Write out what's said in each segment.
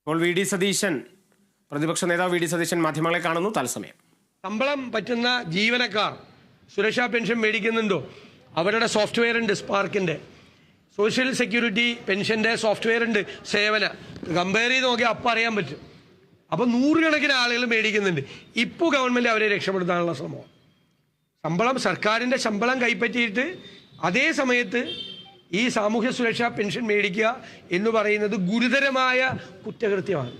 ഇപ്പോൾ V D Satheesan, പ്രതിപക്ഷ നേതാവ് വി ഡി സതീശൻ മാധ്യമങ്ങളെ കാണുന്നു തത്സമയം. ശമ്പളം പറ്റുന്ന ജീവനക്കാർ സുരക്ഷാ പെൻഷൻ മേടിക്കുന്നുണ്ടോ? അവരുടെ സോഫ്റ്റ്വെയർ ഉണ്ട്, സ്പാർക്കിൻ്റെ സോഷ്യൽ സെക്യൂരിറ്റി പെൻഷൻ്റെ സോഫ്റ്റ്വെയർ ഉണ്ട്, സേവന കമ്പയർ ചെയ്ത് നോക്കിയാൽ അപ്പം അറിയാൻ പറ്റും. അപ്പോൾ നൂറുകണക്കിന് ആളുകൾ മേടിക്കുന്നുണ്ട്. ഇപ്പോൾ ഗവൺമെൻറ് അവരെ രക്ഷപ്പെടുത്താനുള്ള ശ്രമമാണ്. സർക്കാരിൻ്റെ ശമ്പളം കൈപ്പറ്റിയിട്ട് അതേ സമയത്ത് ഈ സാമൂഹ്യ സുരക്ഷാ പെൻഷൻ മേടിക്കുക എന്ന് പറയുന്നത് ഗുരുതരമായ കുറ്റകൃത്യമാണ്.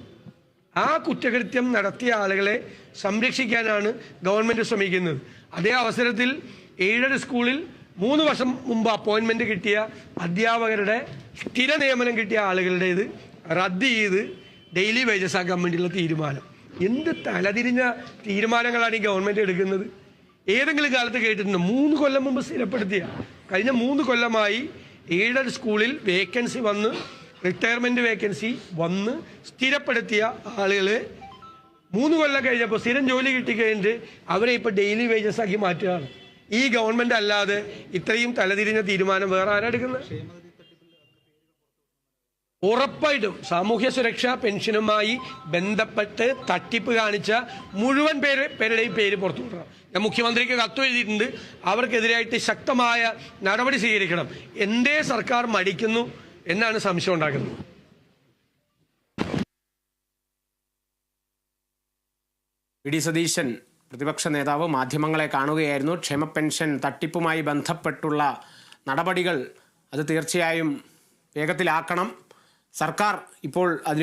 ആ കുറ്റകൃത്യം നടത്തിയ ആളുകളെ സംരക്ഷിക്കാനാണ് ഗവൺമെൻറ് ശ്രമിക്കുന്നത്. അതേ അവസരത്തിൽ എയ്ഡഡ് സ്കൂളിൽ 3 വർഷം മുമ്പ് അപ്പോയിൻമെൻറ്റ് കിട്ടിയ അധ്യാപകരുടെ സ്ഥിര നിയമനം കിട്ടിയ ആളുകളുടേത് റദ്ദ് ചെയ്ത് ഡെയിലി വേജസ് ആക്കാൻ വേണ്ടിയുള്ള തീരുമാനം. എന്ത് തലതിരിഞ്ഞ തീരുമാനങ്ങളാണ് ഈ ഗവൺമെൻറ് എടുക്കുന്നത്? ഏതെങ്കിലും കാലത്ത് കേട്ടിട്ടുണ്ട്? 3 കൊല്ലം മുമ്പ് സ്ഥിരപ്പെടുത്തിയ, കഴിഞ്ഞ 3 കൊല്ലമായി എയ്ഡഡ് സ്കൂളിൽ വേക്കൻസി വന്ന്, റിട്ടയർമെൻറ്റ് വേക്കൻസി വന്ന് സ്ഥിരപ്പെടുത്തിയ ആളുകൾ 3 കൊല്ലം കഴിഞ്ഞപ്പോൾ സ്ഥിരം ജോലി കിട്ടിക്കഴിഞ്ഞിട്ട് അവരെ ഇപ്പോൾ ഡെയിലി വേജസ് ആക്കി മാറ്റുകയാണ്. ഈ ഗവൺമെൻറ് അല്ലാതെ ഇത്രയും തലതിരിഞ്ഞ തീരുമാനം വേറെ ആരാ എടുക്കുന്നത്? ഉറപ്പായിട്ടും സാമൂഹ്യ സുരക്ഷാ പെൻഷനുമായി ബന്ധപ്പെട്ട് തട്ടിപ്പ് കാണിച്ച മുഴുവൻ പേരുടെയും പേര് പുറത്തു വിടണം. ഞാൻ മുഖ്യമന്ത്രിക്ക് കത്ത് എഴുതിയിട്ടുണ്ട്. അവർക്കെതിരായിട്ട് ശക്തമായ നടപടി സ്വീകരിക്കണം. എന്തേ സർക്കാർ മടിക്കുന്നു എന്നാണ് സംശയം ഉണ്ടാക്കുന്നത്. വി ഡി സതീശൻ, പ്രതിപക്ഷ നേതാവ്, മാധ്യമങ്ങളെ കാണുകയായിരുന്നു. ക്ഷേമ പെൻഷൻ തട്ടിപ്പുമായി ബന്ധപ്പെട്ടുള്ള നടപടികൾ അത് തീർച്ചയായും വേഗത്തിലാക്കണം. സർക്കാർ ഇപ്പോൾ അതിന്